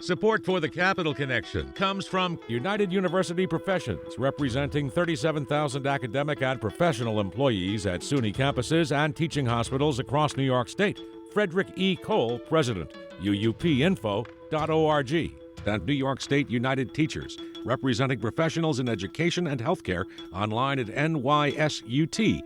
Support for the Capital Connection comes from United University Professions, representing 37,000 academic and professional employees at SUNY campuses and teaching hospitals across New York State. Frederick E. Cole, President, uupinfo.org. And New York State United Teachers, representing professionals in education and healthcare, online at nysut.org.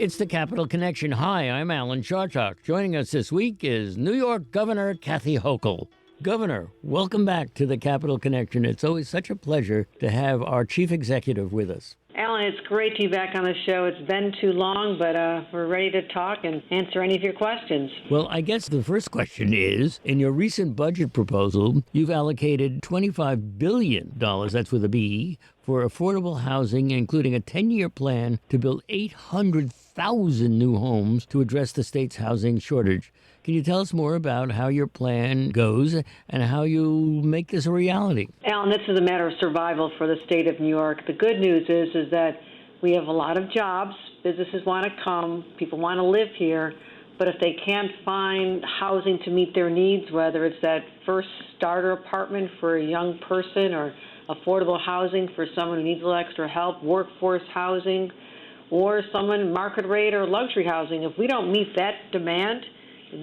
It's the Capital Connection. Hi, I'm Alan Chartock. Joining us this week is New York Governor Kathy Hochul. Governor, welcome back to the Capital Connection. It's always such a pleasure to have our chief executive with us. Alan, it's great to be back on the show. It's been too long, but we're ready to talk and answer any of your questions. Well, I guess the first question is, in your recent budget proposal, you've allocated $25 billion, that's with a B, for affordable housing, including a 10-year plan to build 800,000 new homes to address the state's housing shortage. Can you tell us more about how your plan goes and how you make this a reality? Alan, this is a matter of survival for the state of New York. The good news is that we have a lot of jobs. Businesses want to come. People want to live here. But if they can't find housing to meet their needs, whether it's that first starter apartment for a young person or affordable housing for someone who needs a little extra help, workforce housing, or someone market rate or luxury housing, if we don't meet that demand,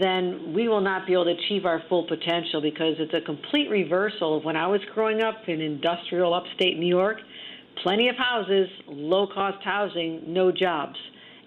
then we will not be able to achieve our full potential, because it's a complete reversal of when I was growing up in industrial upstate New York. Plenty of houses, low-cost housing, no jobs.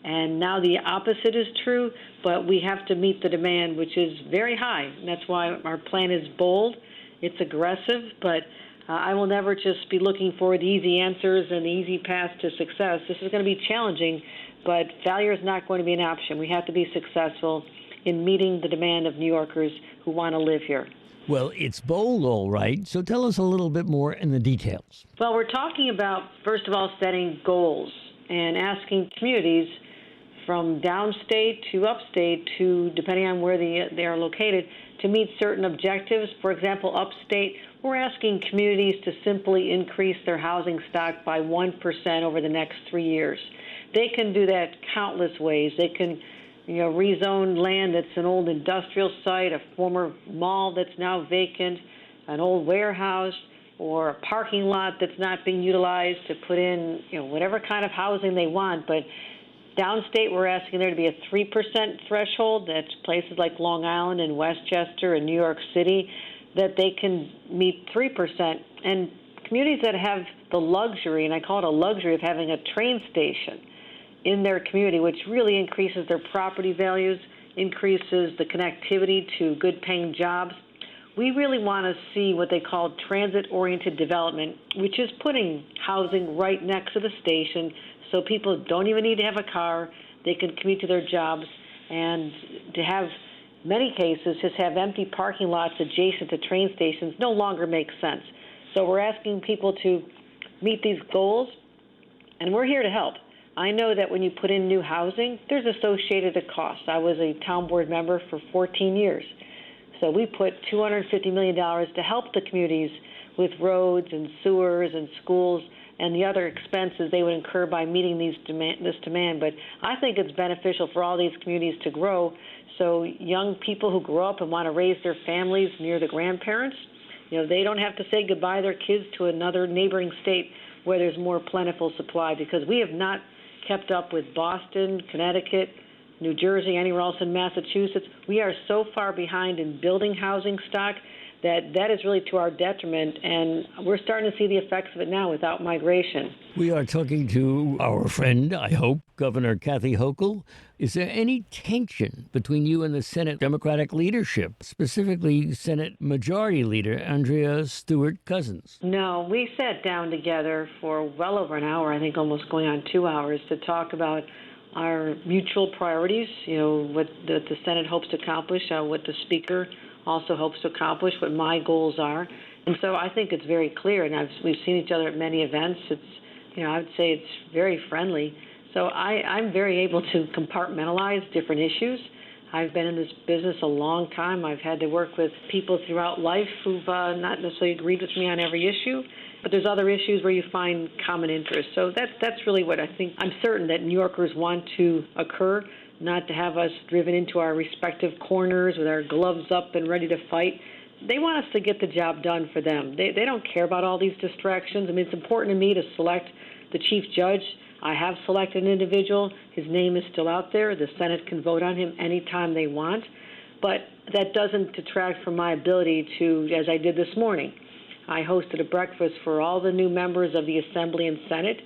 And now the opposite is true, but we have to meet the demand, which is very high. And that's why our plan is bold. It's aggressive, but I will never just be looking for the easy answers and the easy path to success. This is going to be challenging, but failure is not going to be an option. We have to be successful in meeting the demand of New Yorkers who want to live here. Well, it's bold, all right. So tell us a little bit more in the details. Well, we're talking about, first of all, setting goals and asking communities from downstate to upstate to, depending on where they are located, to meet certain objectives. For example, upstate, we're asking communities to simply increase their housing stock by 1% over the next 3 years. They can do that countless ways. They can rezone land that's an old industrial site, a former mall that's now vacant, an old warehouse, or a parking lot that's not being utilized to put in, whatever kind of housing they want. But downstate, we're asking there to be a 3% threshold. That's places like Long Island and Westchester and New York City, that they can meet 3%. And communities that have the luxury, and I call it a luxury, of having a train station in their community, which really increases their property values, increases the connectivity to good-paying jobs. We really want to see what they call transit-oriented development, which is putting housing right next to the station so people don't even need to have a car. They can commute to their jobs, and to have, many cases, just have empty parking lots adjacent to train stations no longer makes sense. So we're asking people to meet these goals, and we're here to help. I know that when you put in new housing, there's associated costs. I was a town board member for 14 years. So we put $250 million to help the communities with roads and sewers and schools and the other expenses they would incur by meeting this demand. But I think it's beneficial for all these communities to grow. So young people who grow up and want to raise their families near the grandparents, they don't have to say goodbye to their kids to another neighboring state where there's more plentiful supply, because we have not kept up with Boston, Connecticut, New Jersey, anywhere else in Massachusetts. We are so far behind in building housing stock that is really to our detriment, and we're starting to see the effects of it now without migration. We are talking to our friend, I hope, Governor Kathy Hochul. Is there any tension between you and the Senate Democratic leadership, specifically Senate Majority Leader Andrea Stewart-Cousins? No, we sat down together for well over an hour, I think almost going on 2 hours, to talk about our mutual priorities, what the Senate hopes to accomplish, what the Speaker also hopes to accomplish, what my goals are. And so I think it's very clear, and we've seen each other at many events. It's, I would say it's very friendly. So I'm very able to compartmentalize different issues. I've been in this business a long time. I've had to work with people throughout life who've not necessarily agreed with me on every issue, but there's other issues where you find common interest. So that's really what I think. I'm certain that New Yorkers want to occur, not to have us driven into our respective corners with our gloves up and ready to fight. They want us to get the job done for them. They don't care about all these distractions. I mean, it's important to me to select the chief judge. I have selected an individual. His name is still out there. The Senate can vote on him anytime they want. But that doesn't detract from my ability to, as I did this morning, I hosted a breakfast for all the new members of the Assembly and Senate.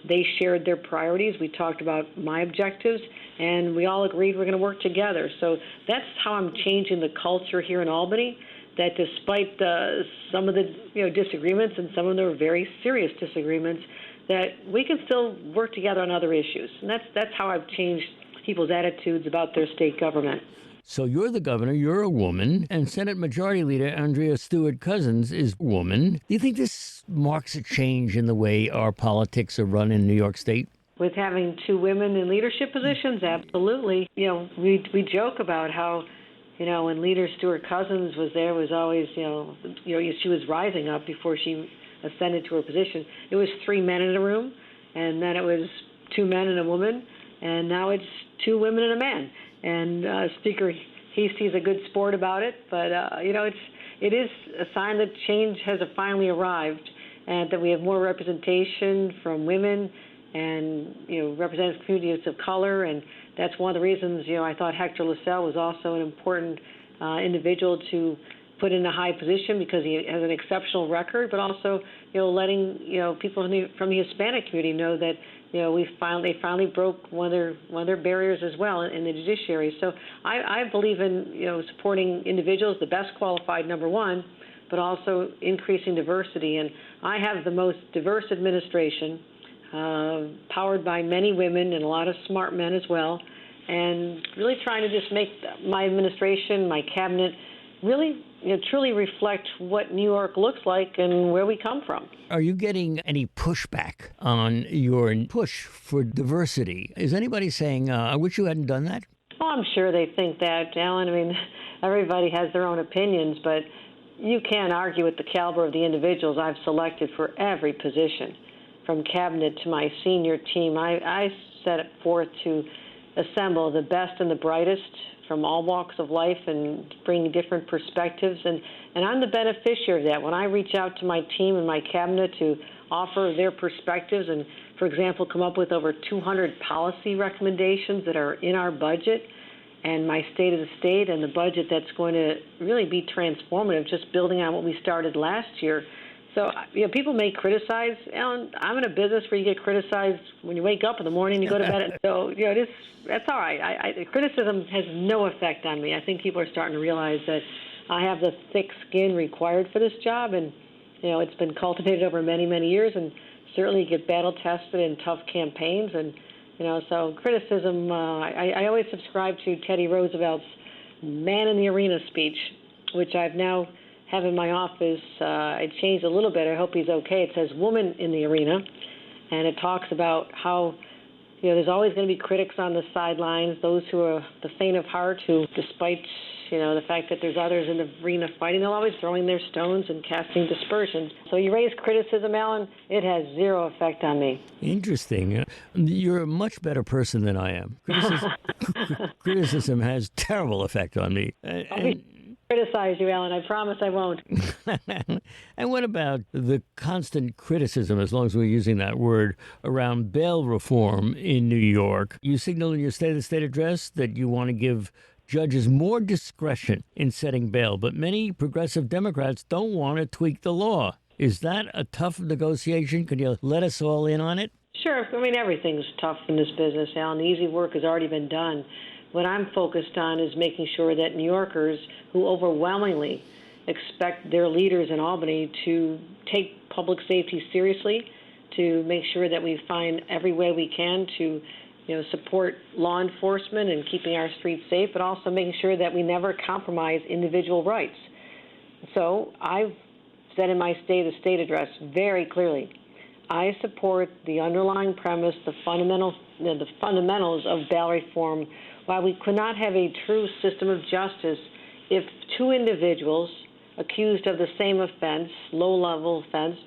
They shared their priorities. We talked about my objectives, and we all agreed we're going to work together. So that's how I'm changing the culture here in Albany, that despite some of the disagreements, and some of them are very serious disagreements, that we can still work together on other issues. And that's how I've changed people's attitudes about their state government. So you're the governor, you're a woman, and Senate Majority Leader Andrea Stewart-Cousins is a woman. Do you think this marks a change in the way our politics are run in New York State? With having two women in leadership positions, absolutely. We joke about how, when Leader Stewart-Cousins was there, was always, she was rising up before she ascended to her position. It was 3 men in a room, and then it was 2 men and a woman, and now it's 2 women and a man. And Speaker, he sees a good sport about it, but it is a sign that change has finally arrived, and that we have more representation from women and representative communities of color, and that's one of the reasons I thought Hector LaSalle was also an important individual to put in a high position, because he has an exceptional record, but also letting people from the Hispanic community know that they finally broke one of their barriers as well in the judiciary. So I believe in supporting individuals, the best qualified, number one, but also increasing diversity. And I have the most diverse administration, powered by many women and a lot of smart men as well, and really trying to just make my administration, my cabinet, really truly reflect what New York looks like and where we come from. Are you getting any pushback on your push for diversity? Is anybody saying, I wish you hadn't done that? Oh, I'm sure they think that, Alan. I mean, everybody has their own opinions, but you can't argue with the caliber of the individuals I've selected for every position, from cabinet to my senior team. I set it forth to assemble the best and the brightest from all walks of life and bring different perspectives. And I'm the beneficiary of that. When I reach out to my team and my cabinet to offer their perspectives and, for example, come up with over 200 policy recommendations that are in our budget and my State of the State and the budget that's going to really be transformative, just building on what we started last year. So, people may criticize. Alan, I'm in a business where you get criticized when you wake up in the morning and you go to bed. So, that's all right. Criticism has no effect on me. I think people are starting to realize that I have the thick skin required for this job, and, it's been cultivated over many, many years, and certainly get battle-tested in tough campaigns. And, so criticism, I always subscribe to Teddy Roosevelt's Man in the Arena speech, which I've now have in my office. I changed a little bit. I hope he's okay. It says woman in the arena, and it talks about how there's always going to be critics on the sidelines, those who are the faint of heart, who, despite the fact that there's others in the arena fighting, they're always throwing their stones and casting dispersion. So you raise criticism, Alan, it has zero effect on me. Interesting. You're a much better person than I am. Criticism has terrible effect on me. Criticize you, Alan. I promise I won't. And what about the constant criticism, as long as we're using that word, around bail reform in New York? You signaled in your State of the State address that you want to give judges more discretion in setting bail, but many progressive Democrats don't want to tweak the law. Is that a tough negotiation? Could you let us all in on it? Sure. I mean, everything's tough in this business, Alan. The easy work has already been done. What I'm focused on is making sure that New Yorkers, who overwhelmingly expect their leaders in Albany to take public safety seriously, to make sure that we find every way we can to support law enforcement and keeping our streets safe, but also making sure that we never compromise individual rights. So I've said in my State of the State address very clearly, I support the underlying premise, the fundamentals of bail reform. While we could not have a true system of justice if two individuals accused of the same offense, low-level offense,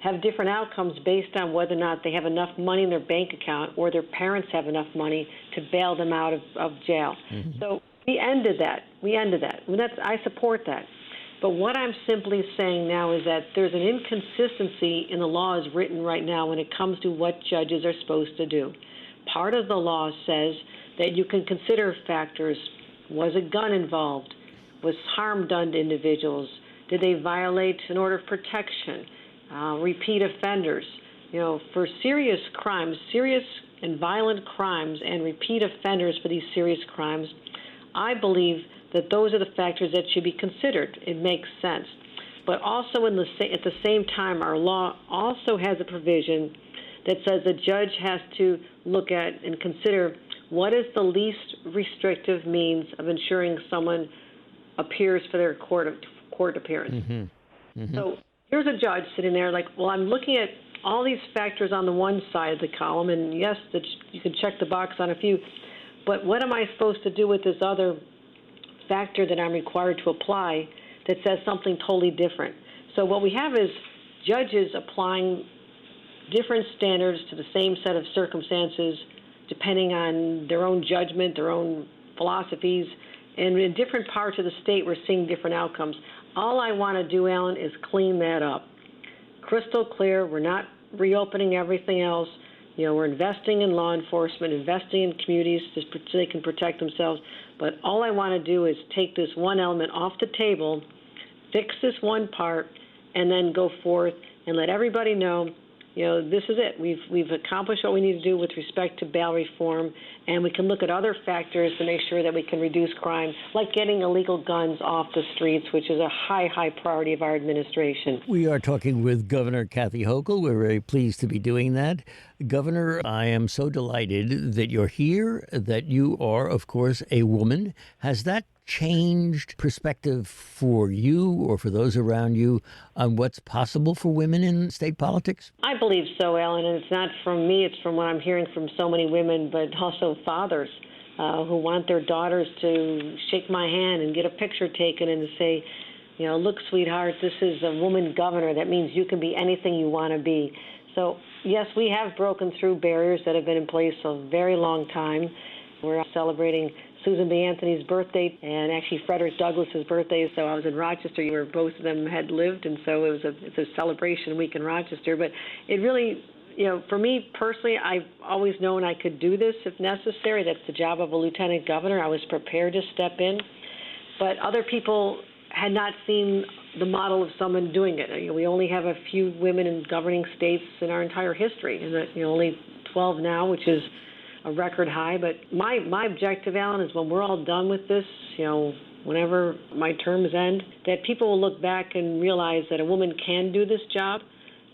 have different outcomes based on whether or not they have enough money in their bank account or their parents have enough money to bail them out of jail. Mm-hmm. So we ended that. I support that. But what I'm simply saying now is that there's an inconsistency in the laws written right now when it comes to what judges are supposed to do. Part of the law says that you can consider factors. Was a gun involved? Was harm done to individuals? Did they violate an order of protection? Repeat offenders. For serious crimes, serious and violent crimes, and repeat offenders for these serious crimes, I believe that those are the factors that should be considered. It makes sense. But also at the same time, our law also has a provision that says the judge has to look at and consider what is the least restrictive means of ensuring someone appears for their court appearance. Mm-hmm. Mm-hmm. So here's a judge sitting there like, well, I'm looking at all these factors on the one side of the column, and yes, you can check the box on a few, but what am I supposed to do with this other factor that I'm required to apply that says something totally different? So what we have is judges applying different standards to the same set of circumstances depending on their own judgment, their own philosophies, and in different parts of the state we're seeing different outcomes. All I want to do, Alan, is clean that up. Crystal clear, we're not reopening everything else. We're investing in law enforcement, investing in communities so they can protect themselves. But all I want to do is take this one element off the table, fix this one part, and then go forth and let everybody know, this is it. We've accomplished what we need to do with respect to bail reform, and we can look at other factors to make sure that we can reduce crime, like getting illegal guns off the streets, which is a high priority of our administration. We are talking with Governor Kathy Hochul. We're very pleased to be doing that. Governor, I am so delighted that you're here, that you are, of course, a woman. Has that changed perspective for you or for those around you on what's possible for women in state politics? I believe so, Alan, and it's not from me. It's from what I'm hearing from so many women, but also fathers who want their daughters to shake my hand and get a picture taken and to say, look, sweetheart, this is a woman governor. That means you can be anything you want to be. So, yes, we have broken through barriers that have been in place for a very long time. We're celebrating Susan B. Anthony's birthday and actually Frederick Douglass's birthday. So I was in Rochester where both of them had lived, and so it's a celebration week in Rochester. But it really, for me personally, I've always known I could do this if necessary. That's the job of a lieutenant governor. I was prepared to step in. But other people had not seen the model of someone doing it. We only have a few women in governing states in our entire history, and only 12 now, which is a record high. But my objective, Alan, is when we're all done with this, whenever my terms end, that people will look back and realize that a woman can do this job,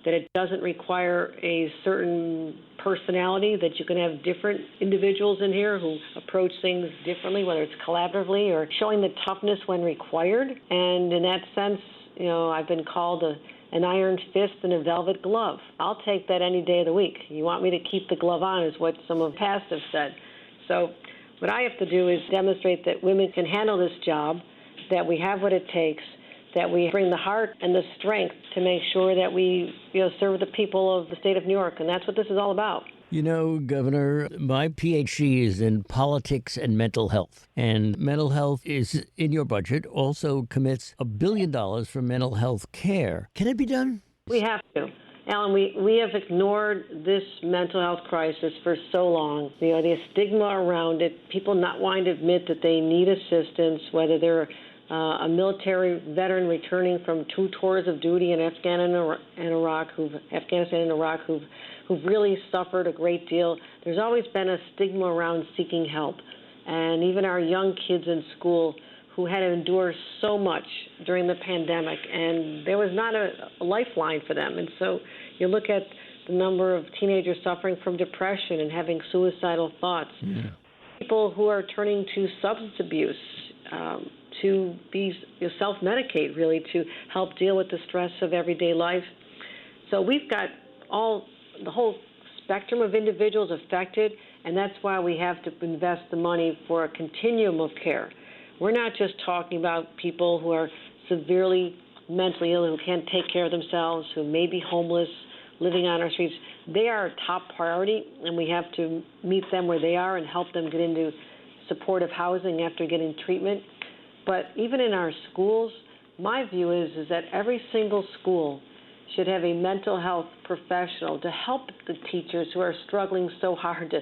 that it doesn't require a certain personality, that you can have different individuals in here who approach things differently, whether it's collaboratively or showing the toughness when required. And in that sense, I've been called an iron fist and a velvet glove. I'll take that any day of the week. You want me to keep the glove on is what some of the past have said. So what I have to do is demonstrate that women can handle this job, that we have what it takes, that we bring the heart and the strength to make sure that we serve the people of the state of New York. And that's what this is all about. Governor, my PhD is in politics and mental health. And mental health is in your budget, also commits $1 billion for mental health care. Can it be done? We have to. Alan, we have ignored this mental health crisis for so long. The stigma around it, people not wanting to admit that they need assistance, whether they're a military veteran returning from 2 tours of duty in Afghanistan and Iraq, who've really suffered a great deal. There's always been a stigma around seeking help. And even our young kids in school who had to endure so much during the pandemic, and there was not a lifeline for them. And so you look at the number of teenagers suffering from depression and having suicidal thoughts, people who are turning to substance abuse, to be self-medicate, really, to help deal with the stress of everyday life. So we've got the whole spectrum of individuals affected, and that's why we have to invest the money for a continuum of care. We're not just talking about people who are severely mentally ill, who can't take care of themselves, who may be homeless, living on our streets. They are a top priority, and we have to meet them where they are and help them get into supportive housing after getting treatment. But even in our schools, my view is that every single school should have a mental health professional to help the teachers who are struggling so hard to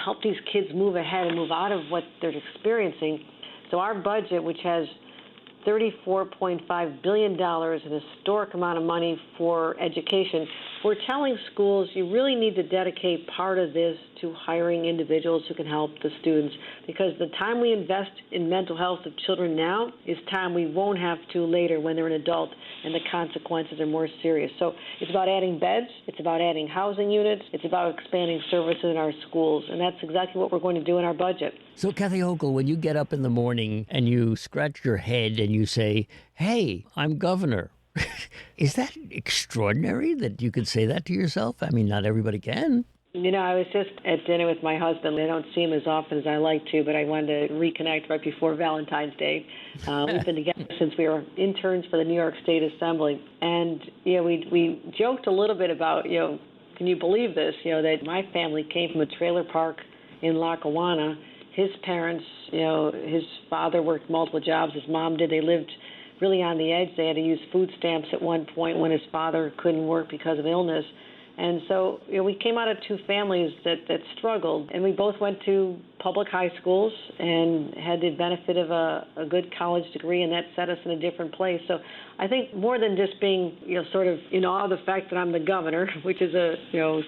help these kids move ahead and move out of what they're experiencing. So our budget, which has $34.5 billion, an historic amount of money for education, we're telling schools you really need to dedicate part of this to hiring individuals who can help the students, because the time we invest in mental health of children now is time we won't have to later when they're an adult and the consequences are more serious. So it's about adding beds, it's about adding housing units, it's about expanding services in our schools, and that's exactly what we're going to do in our budget. So, Kathy Hochul, when you get up in the morning and you scratch your head and you say, hey, I'm governor, is that extraordinary that you could say that to yourself? I mean, not everybody can. I was just at dinner with my husband. I don't see him as often as I like to, but I wanted to reconnect right before Valentine's Day. We've been together since we were interns for the New York State Assembly. And, we joked a little bit about, can you believe this, that my family came from a trailer park in Lackawanna. His parents, his father worked multiple jobs. His mom did. They lived really on the edge. They had to use food stamps at one point when his father couldn't work because of illness. And so we came out of 2 families that struggled, and we both went to public high schools and had the benefit of a good college degree, and that set us in a different place. So I think more than just being sort of in awe of the fact that I'm the governor, which is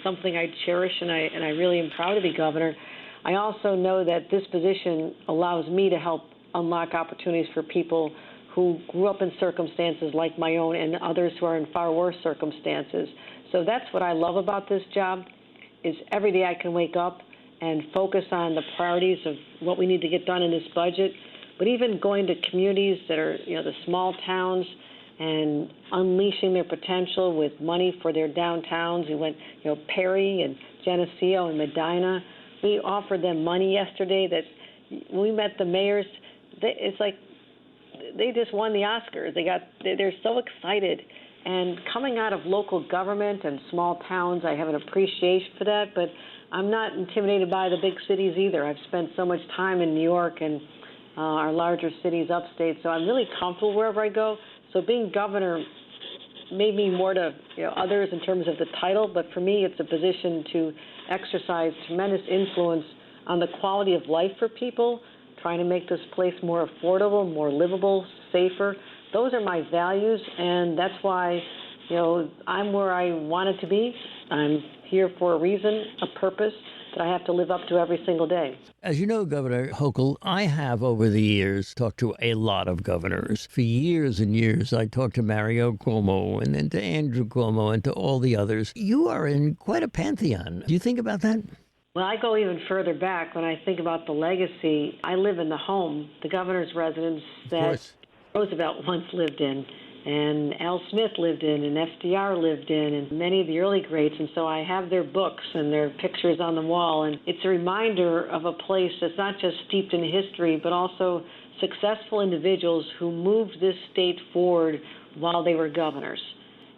something I cherish, and I really am proud to be governor, I also know that this position allows me to help unlock opportunities for people who grew up in circumstances like my own and others who are in far worse circumstances. So that's what I love about this job, is every day I can wake up and focus on the priorities of what we need to get done in this budget, but even going to communities that are, the small towns and unleashing their potential with money for their downtowns. We went, Perry and Geneseo and Medina. We offered them money yesterday that when we met the mayors, it's like they just won the Oscars. They're so excited. And coming out of local government and small towns, I have an appreciation for that, but I'm not intimidated by the big cities either. I've spent so much time in New York and our larger cities upstate, so I'm really comfortable wherever I go. So being governor made me more to others in terms of the title, but for me it's a position to exercise tremendous influence on the quality of life for people, trying to make this place more affordable, more livable, safer. Those are my values, and that's why, I'm where I wanted to be. I'm here for a reason, a purpose that I have to live up to every single day. As you know, Governor Hochul, I have over the years talked to a lot of governors. For years and years, I talked to Mario Cuomo and then to Andrew Cuomo and to all the others. You are in quite a pantheon. Do you think about that? Well, I go even further back when I think about the legacy. I live in the home, the governor's residence that Roosevelt once lived in, and Al Smith lived in, and FDR lived in, and many of the early greats. And so I have their books and their pictures on the wall. And it's a reminder of a place that's not just steeped in history, but also successful individuals who moved this state forward while they were governors.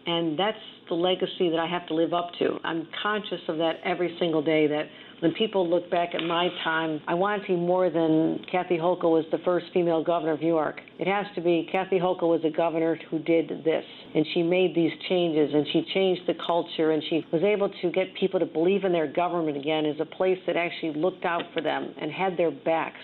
And that's the legacy that I have to live up to. I'm conscious of that every single day, that when people look back at my time, I want it to be more than Kathy Hochul was the first female governor of New York. It has to be Kathy Hochul was a governor who did this, and she made these changes, and she changed the culture, and she was able to get people to believe in their government again as a place that actually looked out for them and had their backs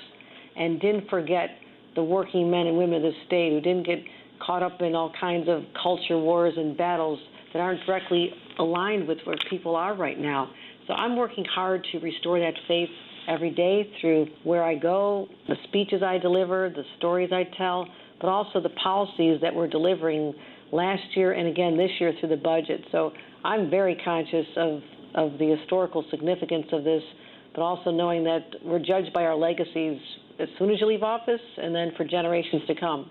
and didn't forget the working men and women of the state, who didn't get caught up in all kinds of culture wars and battles that aren't directly aligned with where people are right now. So I'm working hard to restore that faith every day through where I go, the speeches I deliver, the stories I tell, but also the policies that we're delivering last year and again this year through the budget. So I'm very conscious of the historical significance of this, but also knowing that we're judged by our legacies as soon as you leave office and then for generations to come.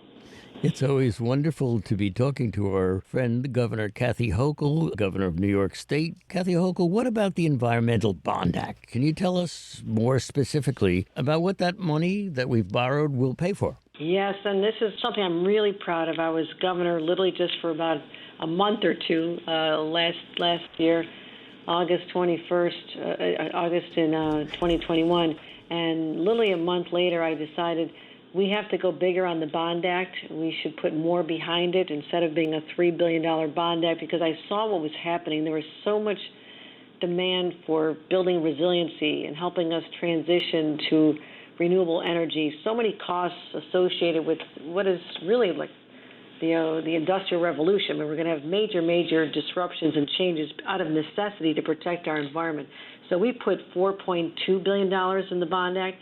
It's always wonderful to be talking to our friend, Governor Kathy Hochul, Governor of New York State. Kathy Hochul, what about the Environmental Bond Act? Can you tell us more specifically about what that money that we've borrowed will pay for? Yes, and this is something I'm really proud of. I was governor literally just for about a month or two last year, August in 2021. And literally a month later, I decided we have to go bigger on the Bond Act. We should put more behind it instead of being a $3 billion Bond Act, because I saw what was happening. There was so much demand for building resiliency and helping us transition to renewable energy, so many costs associated with what is really like the Industrial Revolution. I mean, we're going to have major disruptions and changes out of necessity to protect our environment. So we put $4.2 billion in the Bond Act.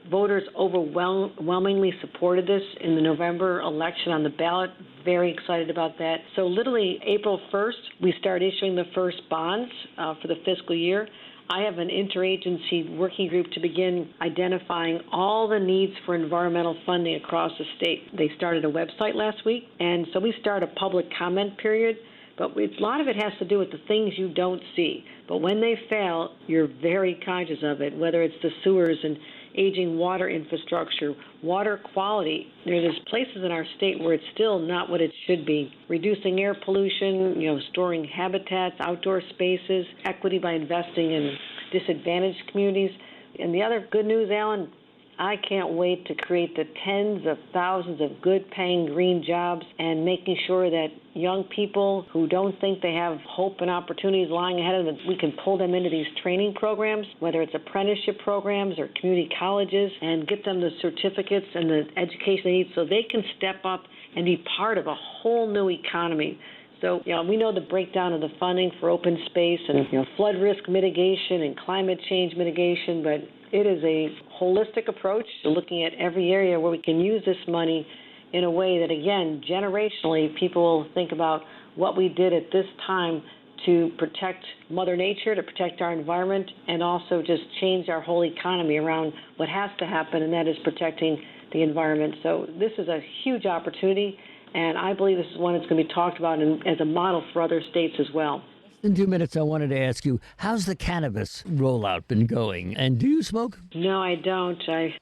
Voters overwhelmingly supported this in the November election on the ballot. Very excited about that. So literally April 1st, we start issuing the first bonds for the fiscal year. I have an interagency working group to begin identifying all the needs for environmental funding across the state. They started a website last week, and so we start a public comment period. But a lot of it has to do with the things you don't see. But when they fail, you're very conscious of it, whether it's the sewers and aging water infrastructure, water quality. There's places in our state where it's still not what it should be. Reducing air pollution, storing habitats, outdoor spaces, equity by investing in disadvantaged communities. And the other good news, Alan, I can't wait to create the tens of thousands of good-paying green jobs and making sure that young people who don't think they have hope and opportunities lying ahead of them, we can pull them into these training programs, whether it's apprenticeship programs or community colleges, and get them the certificates and the education they need so they can step up and be part of a whole new economy. So, we know the breakdown of the funding for open space and, flood risk mitigation and climate change mitigation, but it is a holistic approach to looking at every area where we can use this money in a way that, again, generationally, people will think about what we did at this time to protect Mother Nature, to protect our environment, and also just change our whole economy around what has to happen, and that is protecting the environment. So this is a huge opportunity, and I believe this is one that's going to be talked about as a model for other states as well. In 2 minutes, I wanted to ask you, how's the cannabis rollout been going? And do you smoke? No, I don't. I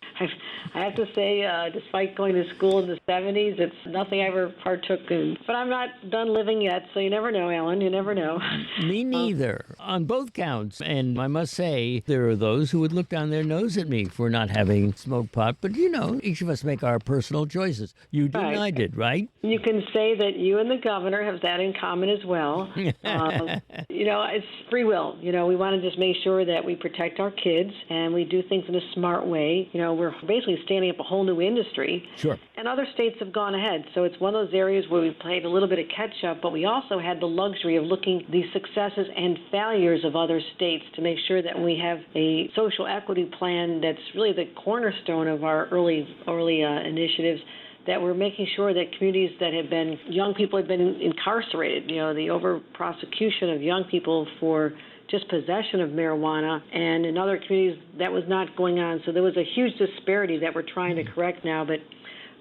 have to say, despite going to school in the 70s, it's nothing I ever partook in. But I'm not done living yet, so you never know, Alan. You never know. Me neither, on both counts. And I must say, there are those who would look down their nose at me for not having smoked pot. But, each of us make our personal choices. You did and I did, right? You can say that you and the governor have that in common as well. It's free will. We want to just make sure that we protect our kids and we do things in a smart way. We're basically standing up a whole new industry. Sure. And other states have gone ahead. So it's one of those areas where we played a little bit of catch up, but we also had the luxury of looking at the successes and failures of other states to make sure that we have a social equity plan that's really the cornerstone of our early initiatives, that we're making sure that communities that young people have been incarcerated, the over-prosecution of young people for just possession of marijuana, and in other communities that was not going on. So there was a huge disparity that we're trying to correct now, but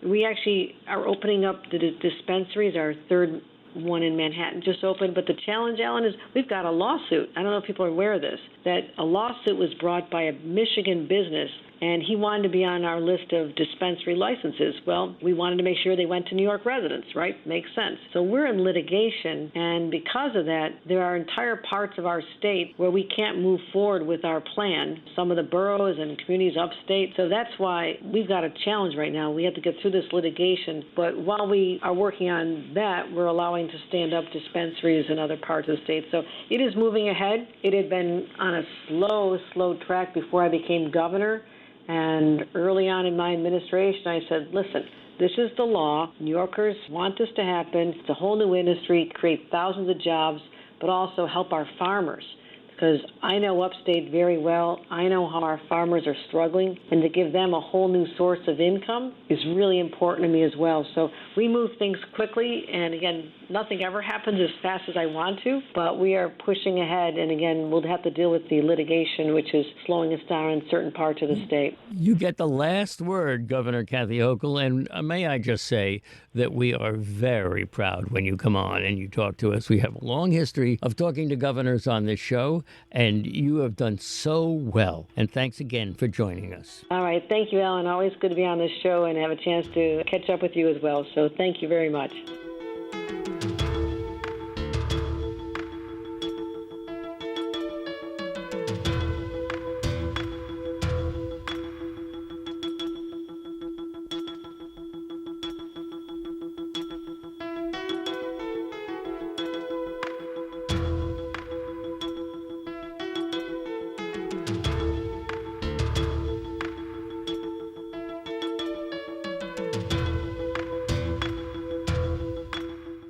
we actually are opening up the dispensaries. Our third one in Manhattan just opened, but the challenge, Alan, is we've got a lawsuit. I don't know if people are aware of this, that a lawsuit was brought by a Michigan business and he wanted to be on our list of dispensary licenses. Well, we wanted to make sure they went to New York residents, right? Makes sense. So we're in litigation, and because of that, there are entire parts of our state where we can't move forward with our plan, some of the boroughs and communities upstate. So that's why we've got a challenge right now. We have to get through this litigation, but while we are working on that, we're allowing to stand up dispensaries in other parts of the state. So it is moving ahead. It had been on a slow track before I became governor, and early on in my administration, I said, listen, this is the law. New Yorkers want this to happen. It's a whole new industry, create thousands of jobs, but also help our farmers. Because I know upstate very well. I know how our farmers are struggling, and to give them a whole new source of income is really important to me as well. So we move things quickly, and again, nothing ever happens as fast as I want to, but we are pushing ahead, and again, we'll have to deal with the litigation, which is slowing us down in certain parts of the state. You get the last word, Governor Kathy Hochul, and may I just say that we are very proud when you come on and you talk to us. We have a long history of talking to governors on this show, and you have done so well. And thanks again for joining us. All right. Thank you, Alan. Always good to be on this show and have a chance to catch up with you as well. So thank you very much.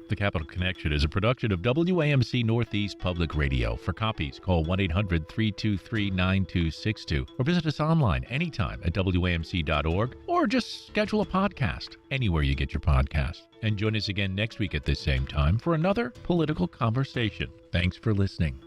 The Capital Connection is a production of WAMC Northeast Public Radio. For copies, call 1-800-323-9262 or visit us online anytime at WAMC.org or just schedule a podcast anywhere you get your podcast. And join us again next week at this same time for another political conversation. Thanks for listening.